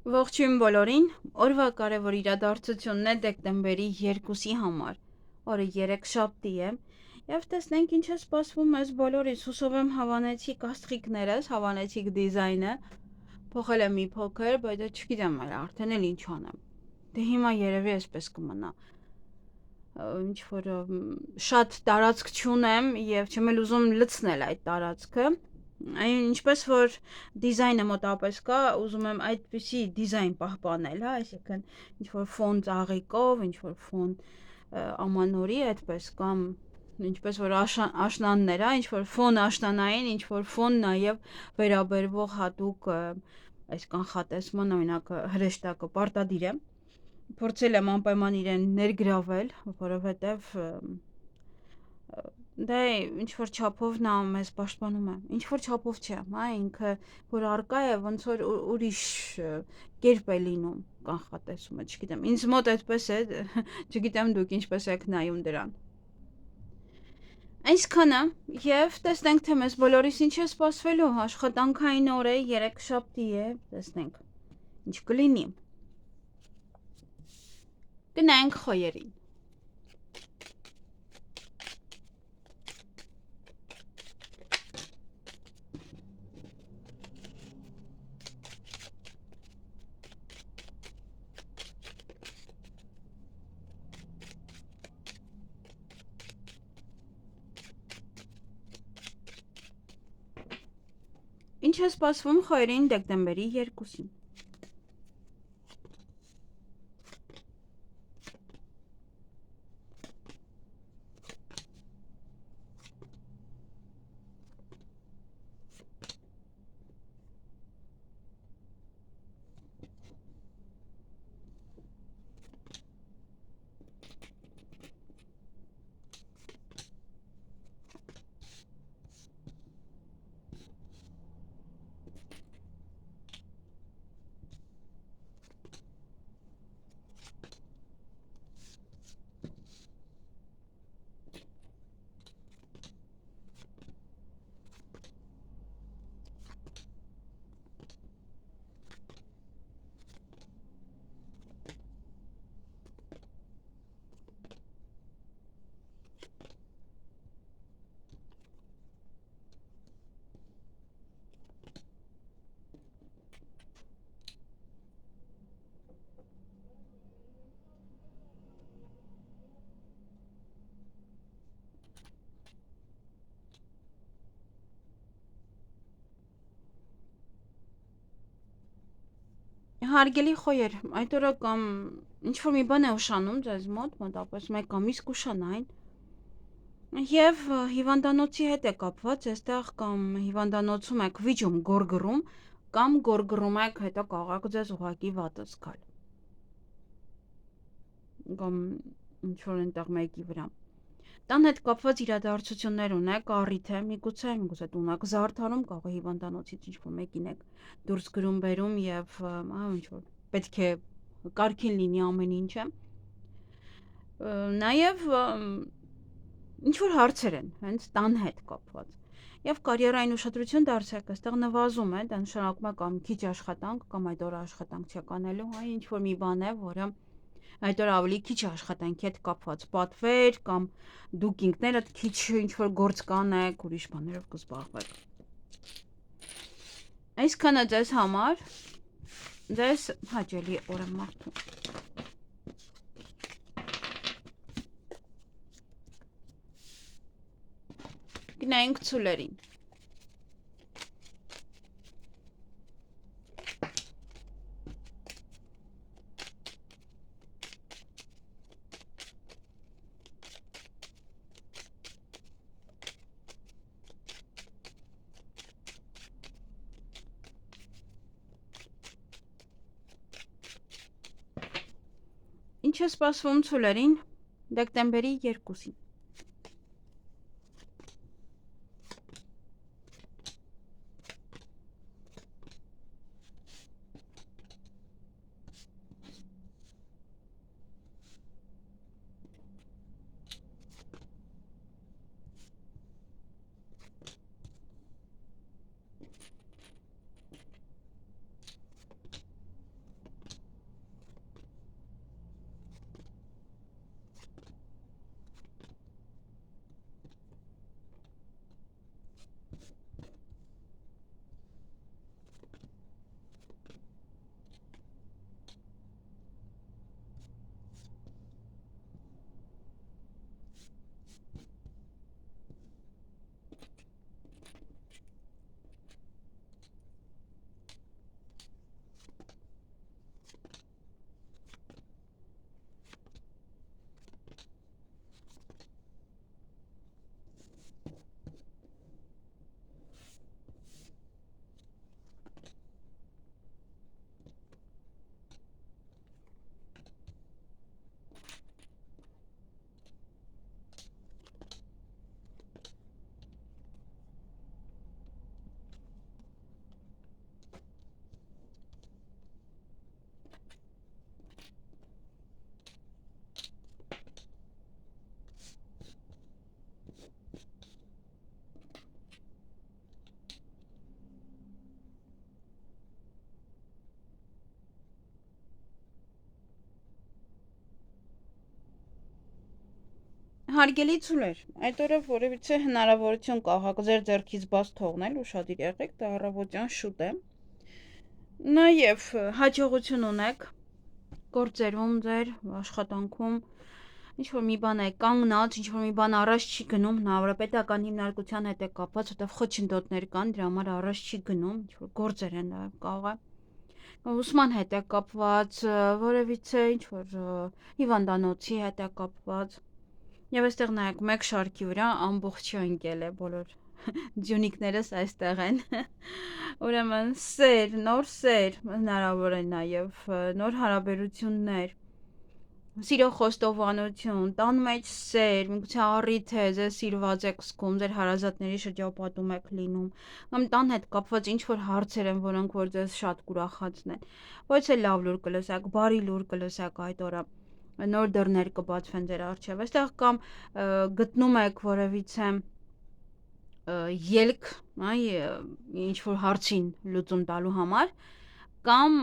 Ողջույն բոլորին, օրվա կարևոր իրադարձությունն է դեկտեմբերի 2-ի համար, օրը երեքշաբթի է, և տեսնենք ինչ է սպասվում մեզ բոլորից, հուսով եմ հավանեցիք աստղիկներս, հավանեցիք դիզայնը, փոխել եմ մի փոքր, բայց չգիտեմ արդեն էլ ինչ անեմ, դե հիմա երևի այսպես կմնա, ինչ որ շատ տարածք չունեմ և չեմ էլ ուզում լցնել այդ տարածքը, ինչպես որ դիզայնը մոտապես կա, ուզում եմ այդպիսի դիզայն պահպանել, հա, այսինքն ինչ-որ ֆոն ծաղիկով, ինչ-որ ֆոն ամանորի, այդպես կամ ինչպես որ աշնաններ, հա, ինչ-որ ֆոն աշնանային, ինչ-որ ֆոն նաև վերաբերվող հատուկ այս կանխատեսման, օրինակ հրեշտակը պարտադիր է, փորձել եմ անպայման իրեն ներգրավել, որովհետև դե ինչ-որ չափով նա մեզ պաշտպանում է, ինչ-որ չափով չէ, հա, ինքը որ արկա է, ոնց որ ուրիշ կերպ է լինում կանխատեսումը, չգիտեմ, ինձ մոտ այդպես է, չգիտեմ դուք ինչպես եք նայում դրան։ Այսքանը, և տեսնենք, թե մեզ բոլորիս ինչ է սպասվելու, աշխատանքային օր է, երեքշաբթի է, տեսնենք, ինչ կլինի։ Գնանք խոյերին։ Ինչ է սպասվում խոյերին դեկտեմբերի 2-ին։ Հարգելի խոյեր, այդ օրը կամ ինչ-որ մի բան է ուշանում ձեզ մոտապես մեկ ամիս կուշանային, և հիվանդանոցի հետ է կապված, այստեղ կամ հիվանդանոցում եք վիճում գորգռում, կամ գորգռում եք, հետո կարող ձեզ ուղղակի վատը զգալ, կամ ինչ-որ այնտեղ մեկի վրա։ Տան հետ կապված իրադարձություններ ունեք, առիթ է, միգուցե տուն եք զարդարում, կարող է հիվանդանոցից ինչ-որ մեկին եք դուրս գրում բերում և ինչ-որ պետք է կարգին լինի ամեն ինչը։ Նաև ինչ-որ հարցեր են, հենց տան հետ կապված։ Եվ կարիերային ուշադրություն դարձրեք, այստեղ նվազում է, դա նշանակում է կամ քիչ աշխատանք, կամ այդ օրը աշխատանք չեք անելու, հա, ինչ-որ մի բան է, որը այդ օրը ավելի քիչ աշխատանքի հետ կապված պատվեր կամ դուք ինքներդ քիչ ինչ-որ գործ կանեք, ուրիշ բաներով կզբաղվեք։ Այսքանը ձեզ համար, ձեզ հաճելի օր եմ մաղթում։ Գնայինք ցուլերին։ Ինչ է սպասվում ցուլերին դեկտեմբերի 2-ին։ Հարգելի ցուլեր, այդ օրը որևիցե հնարավորություն կա ձեր ձեռքից բաց թողնել, ուշադիր եղեք, դա առավոտյան շուտ է։ Նաև հաջողություն ունեք գործերում ձեր աշխատանքում, ինչ որ մի բան է կանգնած, ինչ որ մի բան առաջ չի գնում, հնարավորը պետական հիմնարկության հետ է կապված, որտեղ խոչընդոտներ կան, դրա համար առաջ չի գնում, ինչ որ գործեր են նաև կարող է ուսման հետ է կապված, որևիցե ինչ որ հիվանդանոցի հետ է կապված։ Եվ այստեղ նայեք մեկ շարքի վրա ամբողջը ընկել է, բոլոր ջունիկներս այստեղ են։ Ուրեմն սեր հնարավոր է նաև նոր հարաբերություններ, սիրո խոստովանություն, տան մեջ սեր, միգուցե առիթ է, ձեզ սիրված եք զգում, ձեր հարազատների շրջապատում եք լինում, կամ տան հետ կապված ինչ որ հարցեր են, որոնք որ ձեզ շատ կուրախացնեն։ Ոչ թե լավ լուր կլսեք, բարի լուր կլսեք այդ օրը, նոր դռներ կբացվեն ձեր առջև։ Այստեղ կամ գտնում եք որևիցե ելք, ինչ որ հարցին լուծում տալու համար, կամ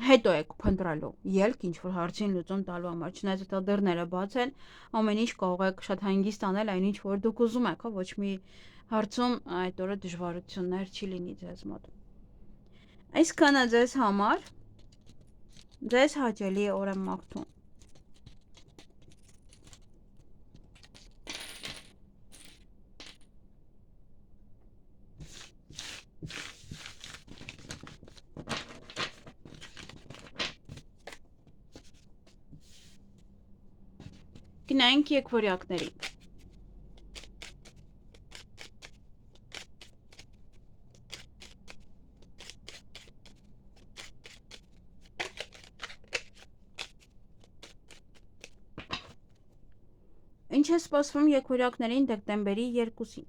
հետո եք փնտրելու ելք ինչ որ հարցին լուծում տալու համար, չնայած այդ դռները բաց են, ամեն ինչ կարող եք շատ հանգիստ անել այն ինչ որ դուք ուզում եք, ոչ մի հարցում այդ օրը դժվարություններ չի լինի ձեզ մոտ։ Այսքանը ձեզ համար, ձեզ հաճելի օր եմ մաղթում։ Գնանք եկվորյակների։ Ինչ է սպասվում եկվորյակներին դեկտեմբերի 2-ին։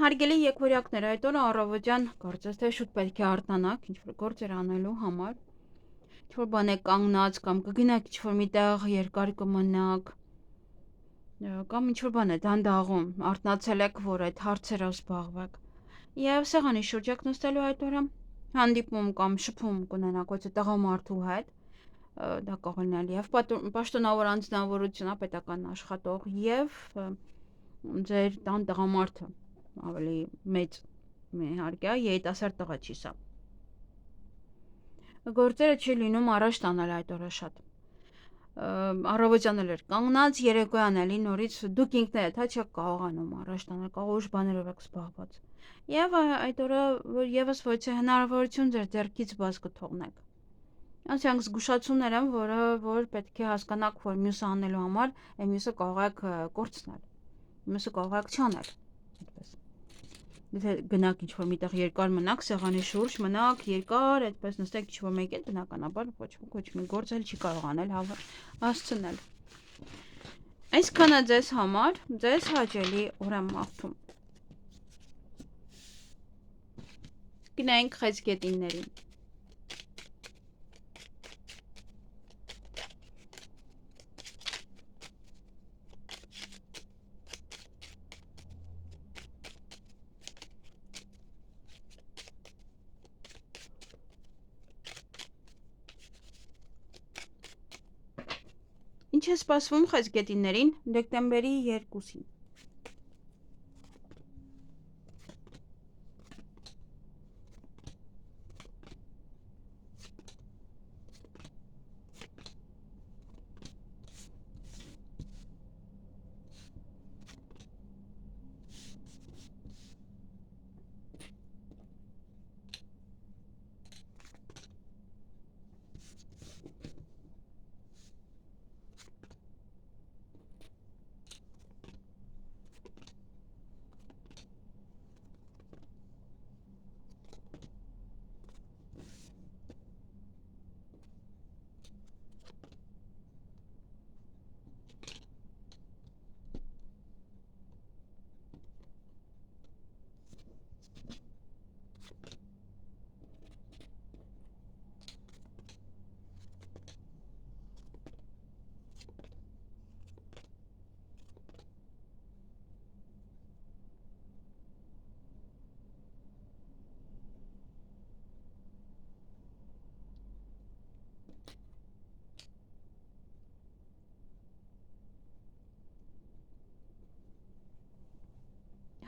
Հարգելի եկվորյակներ, այդ օրը առավոտյան կարծես թե շուտ պետք է արտանաք, ինչ որ գործեր անելու համար, ինչ որ բան է կանգնած, կամ կգնաք ինչ որ միտեղ երկար կմնաք, կամ ինչ որ բան է դանդաղում, արթնացել եք, որ այդ հարցերով զբաղվեք։ Եվ սեղանի շուրջ եք նստելու այդ օրը, հանդիպում կամ շփում կունենաք ոչ թե տղամարդու հետ, դա կարող է լինել եւ պաշտոնավոր անձնավորություն, պետական աշխատող եւ ձեր տան տղամարդը ավելի մեծ իհարկե երիտասարդ տղա չի սա։ Գործերը չի լինում առաջ տանել այդ օրը շատ։ Առավոտյան էլ էր կանգնած, երեկոյան էլի նորից դուք ինքներդ չեք կարողանում առաջ տանել, կարող ուշ բաներով եք զբաղված։ Եվ այդ օրը եւս ոչ թե հնարավորություն ձեր ձեռքից բաց կթողնեք։ Անցյալս զգուշացումներ են, որ պետք է հասկանաք, որ մյուսը անելու համար այն մյուսը կարող եք կորցնել։ Մյուսը կարող եք չանել, այդպես։ Եթե գնաք ինչ-որ միտեղ երկար մնաք, սեղանի շուրջ մնաք, երկար, այդպես նստեք ինչ-որ մեկ էլ, բնականաբար ոչ մի գործ էլ չի կարող անել հասցնել։ Այսքանը ձեզ համար, ձեզ հաճելի օր եմ մաղթում։ Գնանք խեցգետիններին։ Ինչ է սպասվում խեցգետիններին դեկտեմբերի 2-ին։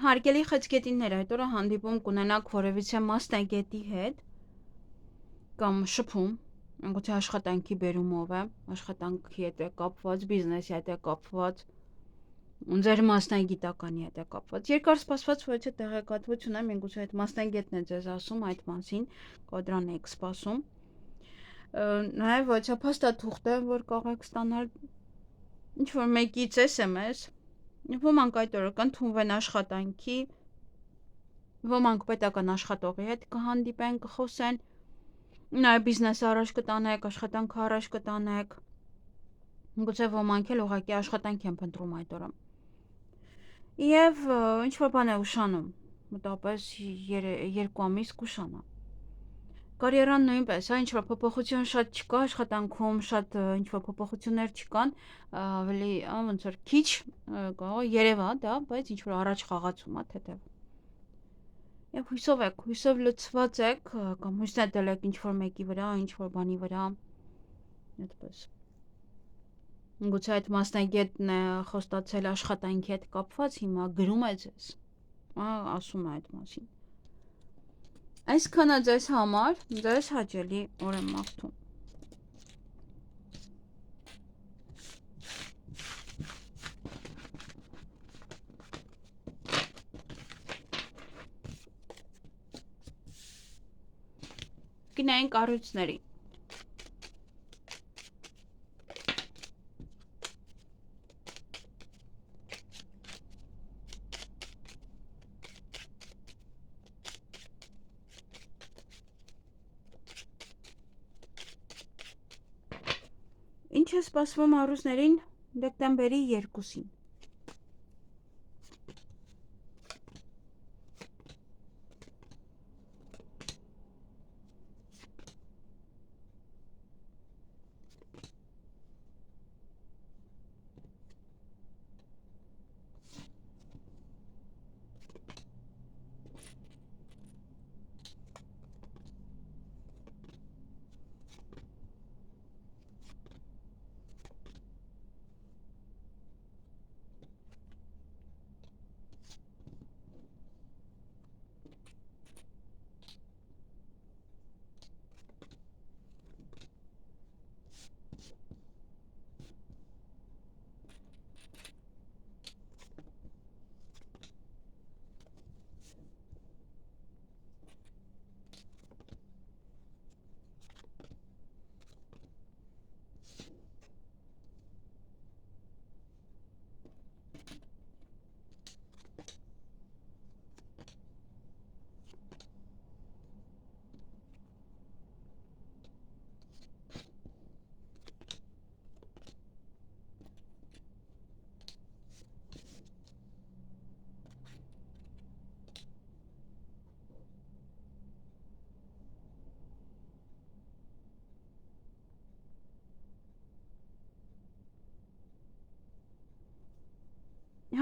Հարգելի խեցգետիններ, այդ օրը հանդիպում կունենաք որևիցե մասնագետի հետ կամ շփում, գուցե աշխատանքի բերումով է, աշխատանքի հետ է կապված, բիզնեսի հետ է կապված, ձեր մասնագիտականի հետ է կապված։ Երկար սպասված ոչ է տեղեկատվություն է, միգուցե այդ մասնագետն է ձեզ ասում այդ մասին, կոդրան եք սպասում։ Նաև ոչ է փաստաթուղթ է, որ կարող ստանալ ինչ-որ մեկից SMS, ոմանք այդ օրը կընդունվեն աշխատանքի, ոմանք պետական աշխատողի հետ կհանդիպեն, կխոսեն, նաև բիզնեսը առաջ կտանեք, աշխատանքը առաջ կտանեք, գուցե ոմանք էլ ուղղակի աշխատանք են փնտրում այդ օրը։ Եվ ինչ-որ բան է ուշանում, մոտավորապես 2 ամիս կուշանա։ Կարիերան նույնպես, ինչ-որ փոփոխություն շատ չկա աշխատանքում, շատ ինչ-որ փոփոխություններ չկան, ավելի ոնց որ քիչ կարող է երևա դա, բայց ինչ-որ առաջ խաղացում է թեթև։ Եվ հույսով լցված եք, կամ հույս նետել եք ինչ-որ մեկի վրա, ինչ-որ բանի վրա, այդպես։ Գուցե այդ մասնագետն է խոստացել աշխատանքի հետ կապված, հիմա գրում է ձեզ, ասում է այդ մասին։ Այսքանը ձեզ համար, ձեզ հաճելի օր եմ մաղթում։ Գնային կառույցների։ Ինչ է սպասվում առուզներին դեկտեմբերի 2-ին։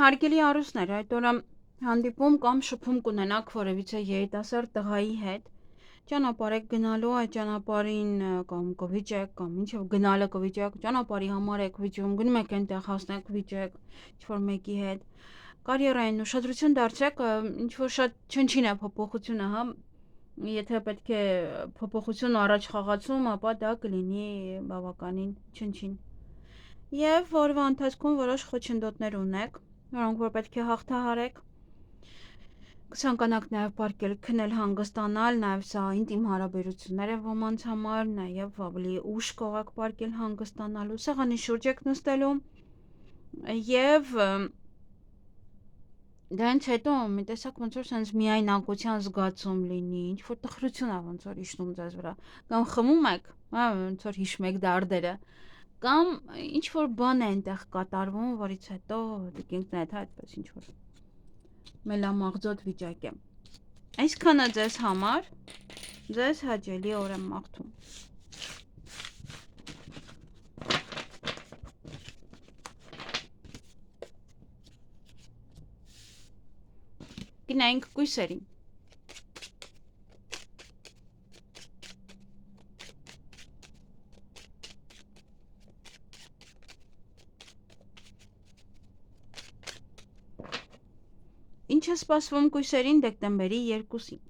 Հարգելի առուզներ, այդ օրը հանդիպում կամ շփում կունենաք որևիցե երիտասարդ տղայի հետ, ճանապարհ եք գնալու, այդ ճանապարհին կամ կվիճեք, կամ ինչեւ գնալը կվիճեք, ճանապարհի համար եք վիճում, գնում եք այնտեղ հասնեք վիճեք, ինչ-որ մեկի հետ։ Կարիերային ուշադրություն դարձրեք, ինչ-որ շատ չնչին է փոփոխությունը, հա։ Եթե պետք է փոփոխություն առաջ խաղացում, ապա դա կլինի բավականին չնչին։ Եվ օրվա ընթացքում որոշ խոչընդոտներ ունեք, որոնք որ պետք է հաղթահարեք։ Կցանկանաք նաև պարկել քնել հանգստանալ, նաև սա ինտիմ հարաբերություններ է ոմանց համար, նաև ավելի ուշ կողակ պարկել հանգստանալու, սեղանի շուրջ եք նստելու եւ դրանից հետո մի տեսակ ոնց որ sense միայնակության զգացում լինի, ինչ որ տխրություն է ոնց որ իջնում ձեզ վրա, կամ խմում եք, հա, ոնց որ հիշում եք դարդերը, կամ ինչ որ բան է այնտեղ կատարվում, որից հետո դուք այդ այդպես ինչ որ մելամաղձոտ վիճակ է։ Այսքանը ձեզ համար, ձեզ հաճելի օր եմ մաղթում։ Գնայինք կույսերին։ Ինչ է սպասվում կույսերին դեկտեմբերի 2-ին։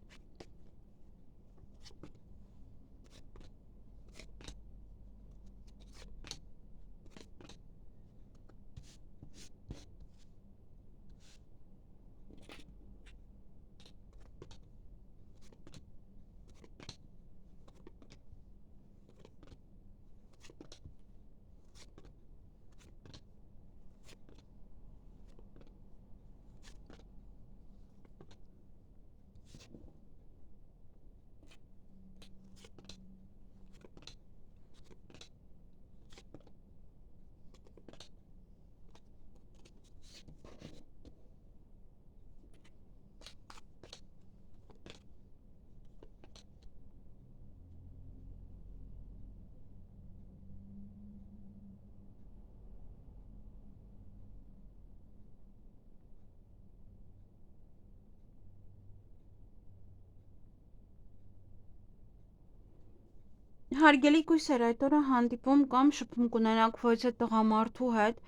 Հարգելի կույսեր, այդ օրը հանդիպում կամ շփում կունենաք ոչ այդ տղամարդու հետ,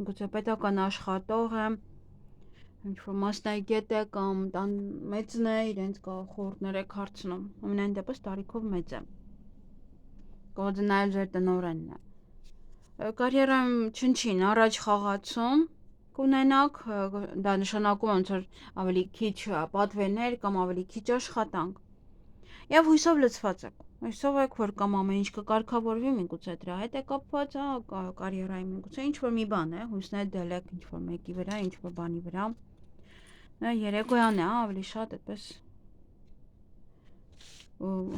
գուցե պետական աշխատող է, ինչ-որ մասնագետ է կամ տան մեծն է, իրենց խորհուրդներ եք հարցնում, ամենայն դեպս տարիքով մեծ է։ Կողոձը նաև ձեր տնօրենն է։ Կարիերայում չնչին առաջ խաղացում կունենաք, դա նշանակում ոնց որ ավելի քիչ պատվերներ կամ ավելի քիչ աշխատանք։ Եվ հույսով լցված եք։ Հույսով եք, որ կամ ամեն ինչ կկարգավորվի, միգուցե դրա հետ է կապված, կարիերայի միգուցե ինչ որ մի բան է, հույսներ դելեք ինչ որ մեկի վրա, ինչ որ բանի վրա։ Երեկոյան է, ավելի շատ այդպես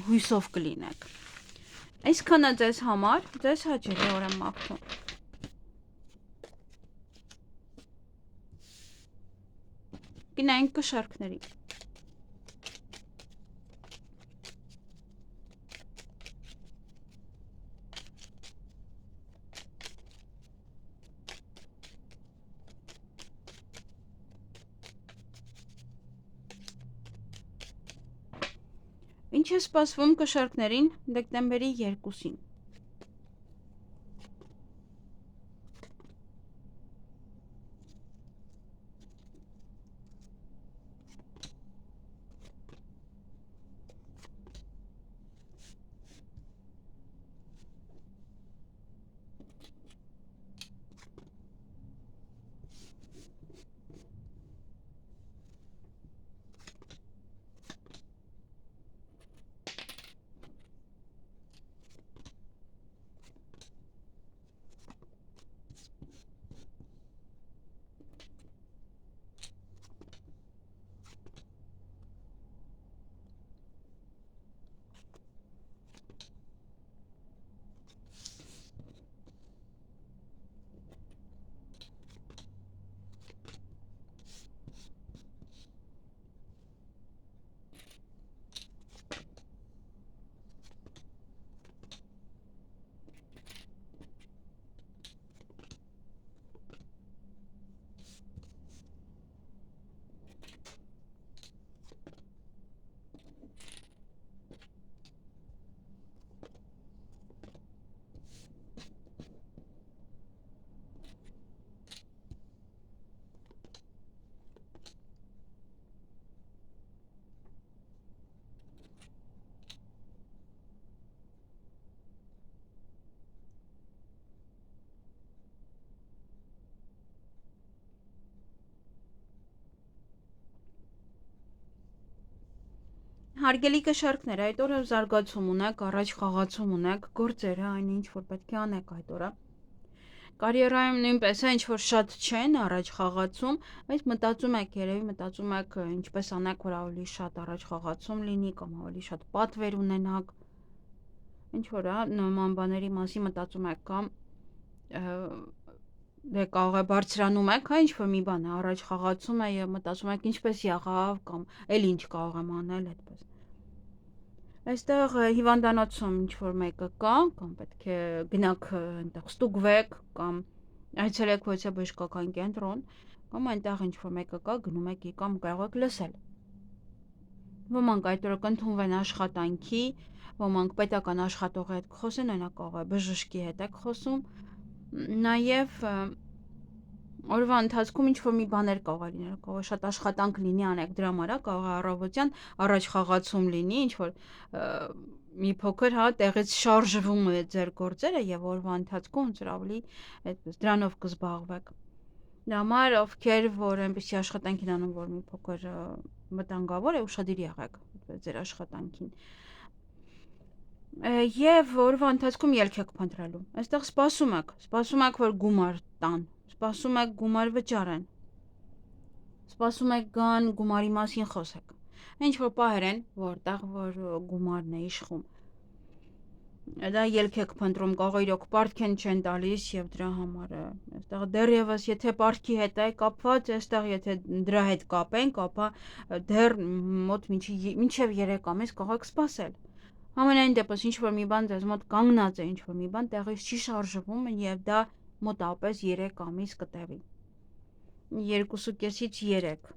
հույսով կլինեք։ Այսքանը ձեզ համար, ձեզ հաճելի օր եմ մաղթում։ Գնայինք կշարքների։ Ինչ է սպասվում կշարքներին դեկտեմբերի 2-ին։ Հարգելի կշարքներ, այդ օրը զարգացում ունեք, առաջ խաղացում ունեք, գործերը, այն ինչ որ պետք է անեք այդ օրը։ Կարիերայում նույնպես է, ինչ որ շատ չեն առաջ խաղացում, բայց մտածում եք երևի, մտածում եք ինչպես անեք, որ ավելի շատ առաջ խաղացում լինի կամ ավելի շատ պատվեր ունենաք։ Ինչ որ է, նման բաների մասին մտածում եք կամ դե կարող է բարձրանում եք, հա ինչ որ մի բան է, առաջ խաղացում է եւ մտածում եք ինչպես եղավ կամ էլ ինչ կարող եմ անել այդպես։ Այստեղ հիվանդանոցում ինչ որ մեկը կա, կամ պետք է գնաք այնտեղ ստուգվեք, կամ այցելեք ոչե բժշկական կենտրոն, կամ այնտեղ ինչ որ մեկը կա, գնում եք կամ կարող եք լսել։ Ոմանք այդ օրը կընդունվեն աշխատանքի, ոմանք պետական աշխատողի հետ խոսեն, օրինակ կարող է բժշկի հետ եք խոսում, նաև օրվա ընթացքում ինչ որ մի բաներ կարող է լինել, կարող է շատ աշխատանք լինի անեք դրա համար, կարող է առավոտյան առաջ խաղացում լինի, ինչ որ մի փոքր հա տեղից շարժվում է ձեր գործերը եւ օրվա ընթացքում ոնց որ ավելի այդպես դրանով կզբաղվեք։ Դրա համար ովքեր որ այնպեսի աշխատանք են անում, որ մի փոքր վտանգավոր է, ուշադիր եղեք ձեր աշխատանքին։ Եվ օրվա ընթացքում ելք եք փնտրելու։ Այստեղ սպասում եք, որ գումար տան, սպասում եք գումար վճարեն, սպասում եք գան գումարի մասին խոսեք։ Ինչ որ պահեր են, որտեղ որ գումարն է իշխում։ Դա ելք եք փնտրում, կարող է իրոք պարտքեն չեն տալիս եւ դրա համար է։ Այստեղ դեռևս եթե պարտքի հետ է կապված, այստեղ եթե դրա հետ կապենք, ապա դեռ մոտ մինչև 3 ամիս կարող եք սպասել։ Համենայն դեպս ինչ որ մի բան ձեզ մոտ կանգնած է, ինչ որ մի բան տեղից չի շարժվում եւ դա մոտավորապես 3 ամիս կտևի։ 2.5-ից 3։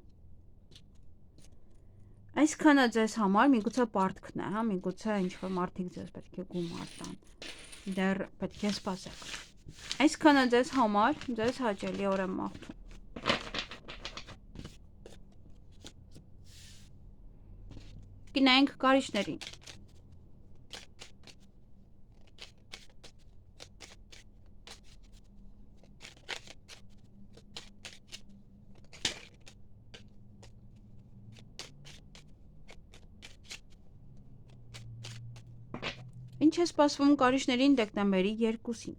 Այսքանը ձեզ համար միգուցե պարտքն է, հա, միգուցե ինչ որ մարդիկ ձեզ պետք է գումար տան։ Դեռ պետք է սպասեք։ Այսքանը ձեզ համար, ձեզ հաճելի օր եմ մաղթում։ Գնայինք կարիճներին։ Ինչ է սպասվում կարիճներին դեկտեմբերի 2-ին։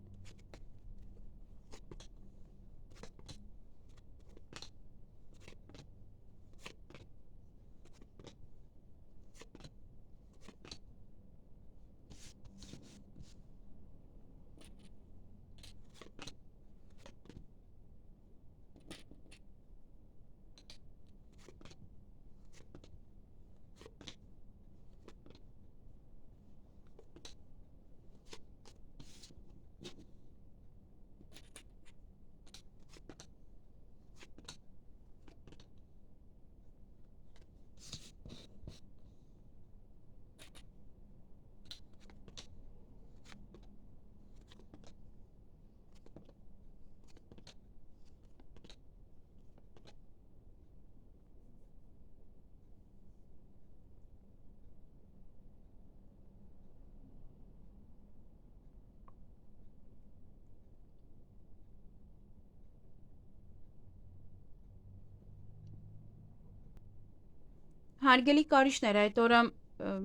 Հարգելի կարիճներ, այդ օրը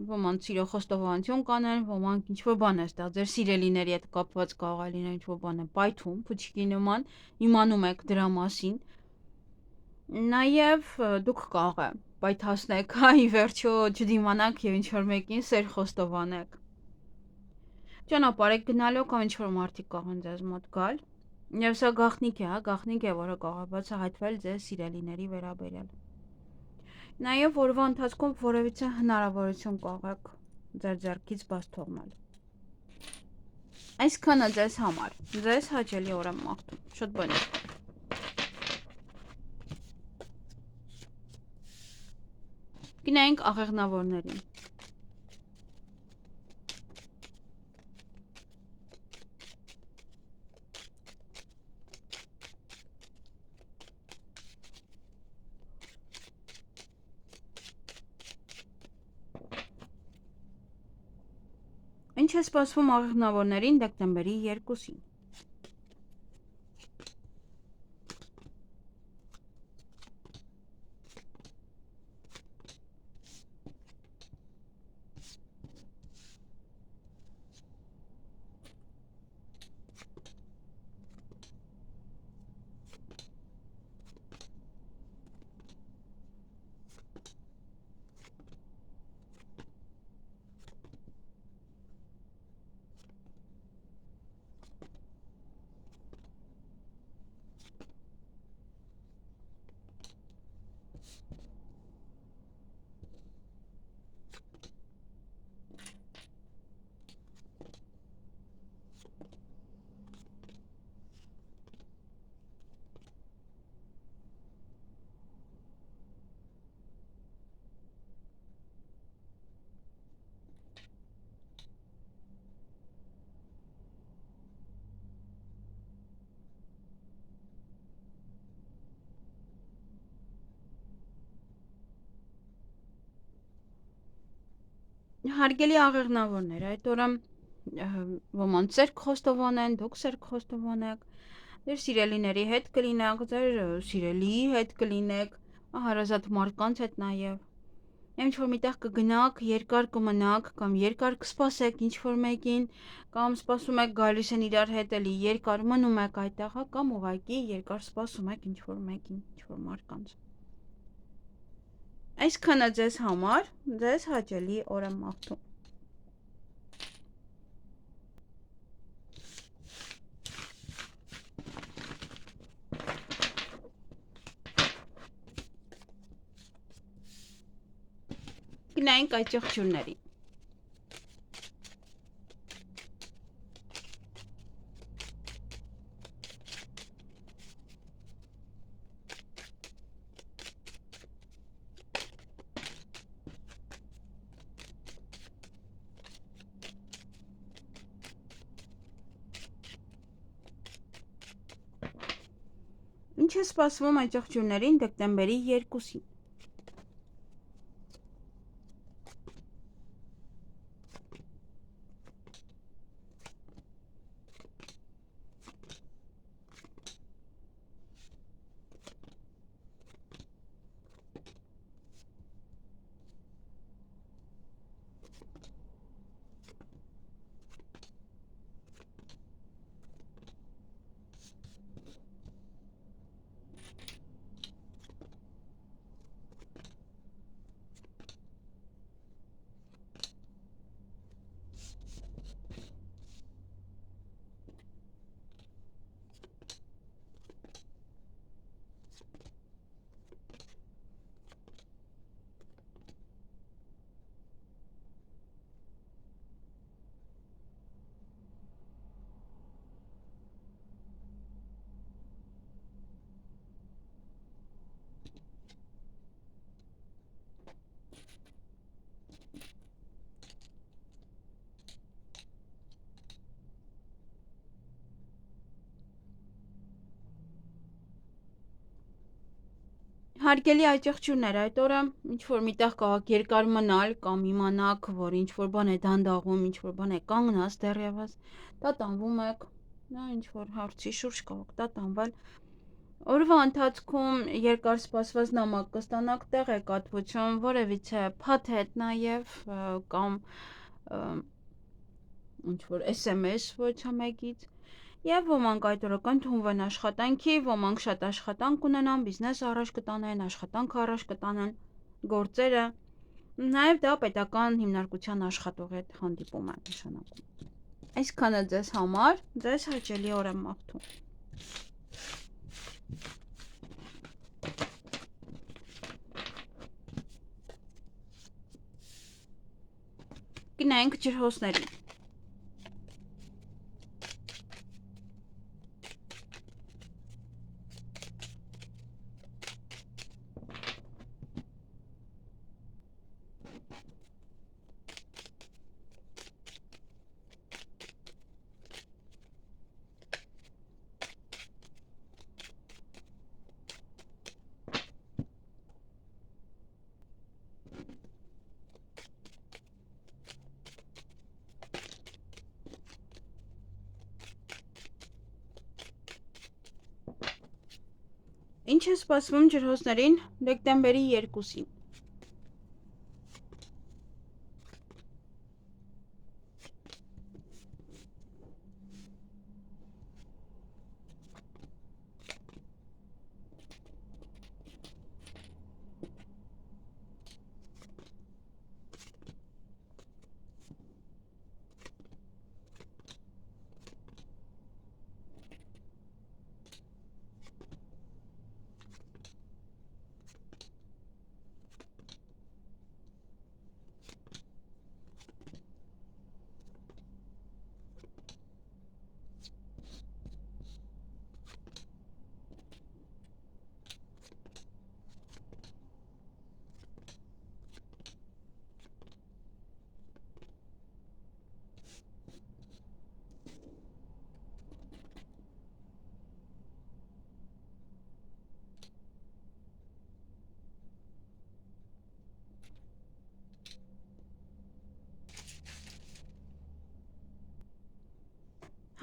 ոմանք սիրո խոստովանություն կանեն, ոմանք ինչ որ բան է ստեղ ձեր սիրելիների հետ կապված կարող է լինել ինչ որ բան է պայթում, փուչիկի նման, իմանում եք դրա մասին։ Նաև դուք կարող է պայթացնեք, հա, ի վերջո չդիմանաք եւ ինչ որ մեկին սեր խոստովանեք։ Ճանապարհ եք գնալու կամ ինչ որ մարդիկ կարող են ձեզ մոտ գալ։ Եվ սա գաղտնիք է, հա, գաղտնիք է, որը կարող է բացահայտվել ձեր սիրելիների վերաբերյալ։ Նաև օրվա ընթացքում որևիցե հնարավորություն կարող եք ձեր ձեռքից բաց թողնել։ Այսքանը ձեզ համար, ձեզ հաճելի օր եմ մաղթում, շատ բանիկ։ Գնայինք աղեղնավորներին։ Ինչ է սպասվում աղեղնավորներին դեկտեմբերի 2-ին։ Հարգելի աղեղնավորներ, այդ օրը ոմանց ձեր խոստովան են, դուք ձեր խոստովան եք, ձեր սիրելիների հետ կլինեք, ձեր սիրելիի հետ կլինեք, հարազատ մարդկանց հետ նաև, ինչ-որ միտեղ կգնաք, երկար կմնաք, կամ երկար կսպասեք ինչ-որ մեկին, կամ սպասում եք գալիս են իրար հետ էլի, երկար մնում եք այդտեղ, կամ ուղղակի երկար սպասում եք ինչ-որ մեկին, ինչ-որ մարդկանց։ Այսքանը ձեզ համար, ձեզ հաճելի օր եմ մաղթում։ Գնայինք այդ ճղճուրներին։ Ինչ է սպասվում այդ ճղճուրներին դեկտեմբերի 2-ին։ Հարգելի այճղճուրներ, այդ օրը ինչ-որ միտեղ կարող երկար մնալ կամ իմանաք, որ ինչ-որ բան է դանդաղում, ինչ-որ բան է կանգնած դեռևս, տատանվում եք, ինչ-որ հարցի շուրջ կարող տատանվել, օրվա ընթացքում երկար սպասված նամակ կստանաք, տեղեկատվություն, որևիցե փաթեթ նաև կամ ինչ-որ SMS ոչա մեկից, և ոմանք այդ օրը կընդունվեն աշխատանքի, ոմանք շատ աշխատանք ունենան, բիզնես առաջ կտանեն, աշխատանք առաջ կտանեն, գործերը, նաև դա պետական հիմնարկության աշխատողի հետ հանդիպում է նշանակում։ Այսքանը ձեզ համար, ձեզ հաճելի օր եմ մաղթում։ Գնայինք ջրհոսներին։ Ինչ է սպասվում ջրհոսներին դեկտեմբերի 2-ին։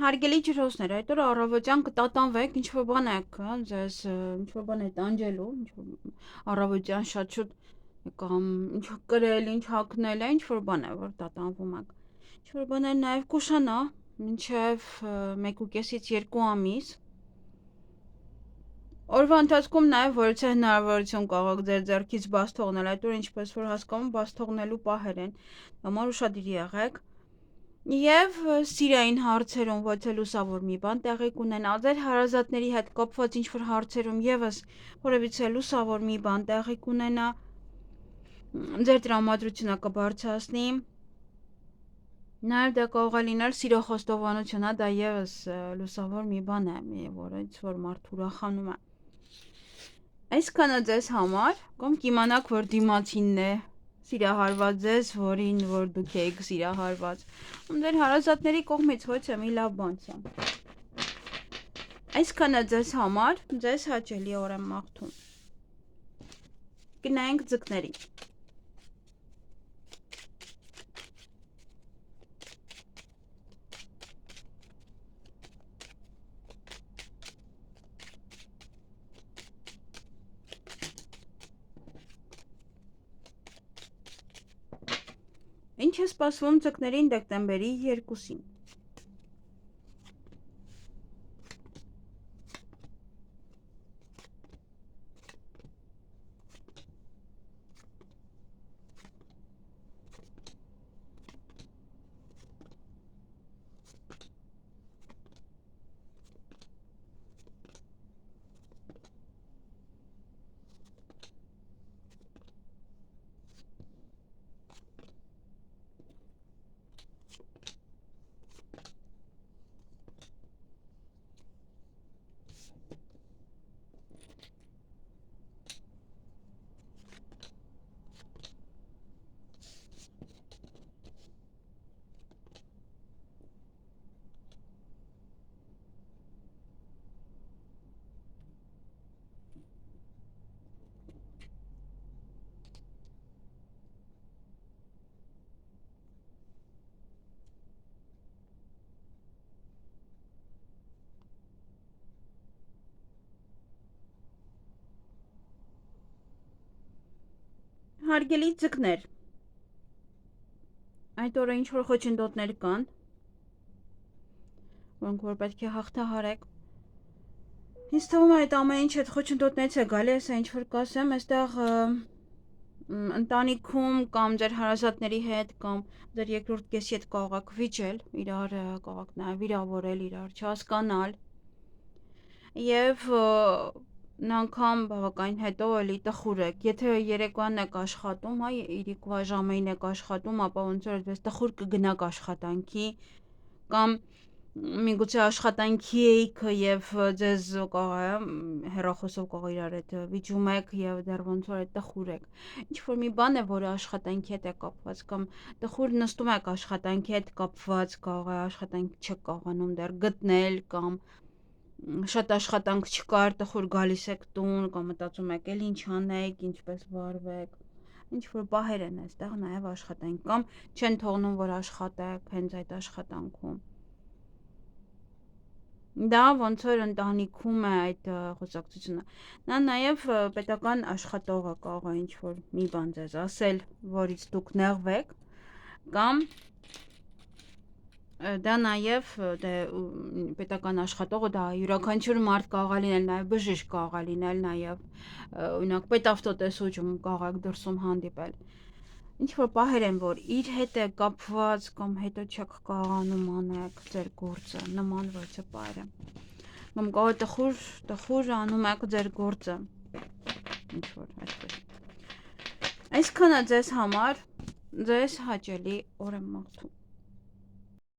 Հարգելի ջրոցներ, այդ օրը առավոտյան կտատանվեք, ինչ-որ բան եք, ձեզ ինչ-որ բան է տանջելու, ինչ-որ առավոտյան շատ շուտ կամ ինչ կրել, ինչ հագնել է, ինչ-որ բան է, որ տատանվում եք։ Ինչ-որ բան է նաև կուշանա, մինչև 1.5-ից 2 ամիս։ Օրվա ընթացքում նաև որից է հնարավորություն կարող եք ձեր ձեռքից բաց թողնել, այդ օրը ինչպես որ հասկանում բաց թողնելու պահեր են, համար ուշադիր եղեք։ Եվ սիրային հարցերում ոչ էլ լուսավոր մի բան տեղի կունենա, ձեր հարազատների հետ կապված ինչ-որ հարցերում եւս որևիցե լուսավոր մի բան տեղի կունենա, ձեր տրամադրությունը կբարձրացնի, նաև դա կարող է լինել սիրո խոստովանությունը, դա եւս լուսավոր մի բան է, որից որ մարդ ուրախանում է։ Այսքանը ձեզ համար, կամ կիմանաք, որ դիմացինն է սիրահարված ձեզ, որին որ դուք եք սիրահարված, ձեր հարազատների կողմից ոչ է մի լավ բան է։ Այսքանը ձեզ համար, ձեզ հաճելի օր եմ մաղթում։ Գնայինք ձկներին։ Ինչ է սպասվում ձկներին դեկտեմբերի 2-ին։ Հարգելի ձկներ, այդ օրը ինչ-որ խոչընդոտներ կան, որոնք որ պետք է հաղթահարեք։ Ինձ թվում է այդ ամեն ինչ այդ խոչընդոտներից է գալի, այսա ինչ-որ կասեմ, այստեղ ընտանիքում կամ ձեր հարազատների հետ կամ ձեր երկրորդ կեսի հետ կարող եք վիճել, իրար կարող եք նաև վիրավորել, իրար չհասկանալ եւ անգամ բավական հետո էլի տխուր եք, եթե երեկոյան եք աշխատում, իրիկվա ժամին եք աշխատում, ապա ոնց որ այդպես տխուր կգնաք աշխատանքի կամ միգուցե աշխատանքի էիք եւ ձեզ կարող է հեռախոսով կարող իրար հետ վիճում եք եւ դեռ ոնց որ տխուր եք։ Ինչ որ մի բան է, որը աշխատանքի հետ է կապված կամ տխուր նստում եք աշխատանքի հետ կապված, կարող է աշխատանք չեք կարողանում դեռ գտնել կամ շատ աշխատանք չկար, տխուր գալիս եք տուն կամ մտածում եք էլ ինչ անեք, ինչպես վարվեք, ինչ որ բահեր են այստեղ նաև աշխատանք կամ չեն թողնում, որ աշխատեք հենց այդ աշխատանքում։ Դա ոնց որ ընտանիքում է այդ խոսակցությունը։ Նա նաև պետական աշխատողը կարող է ինչ որ մի բան ձեզ ասել, որից դուք նեղվեք կամ դա նաև պետական աշխատողը դա յուրաքանչյուր մարդ կարող է լինել, նաև բժիշկ կարող է լինել, նաև օրինակ պետավտոտեսուչում կարող եք դրսում հանդիպել։ Ինչ որ պահեր են, որ իր հետ է կապված կամ հետո չեք կարողանում անեք ձեր գործը, նման որցը պահեր են։ Կամ կարող է տխուր անում եք ձեր գործը։ Ինչ որ այդպես։ Այսքանը ձեզ համար, ձեզ հաճելի օր եմ մաղթում։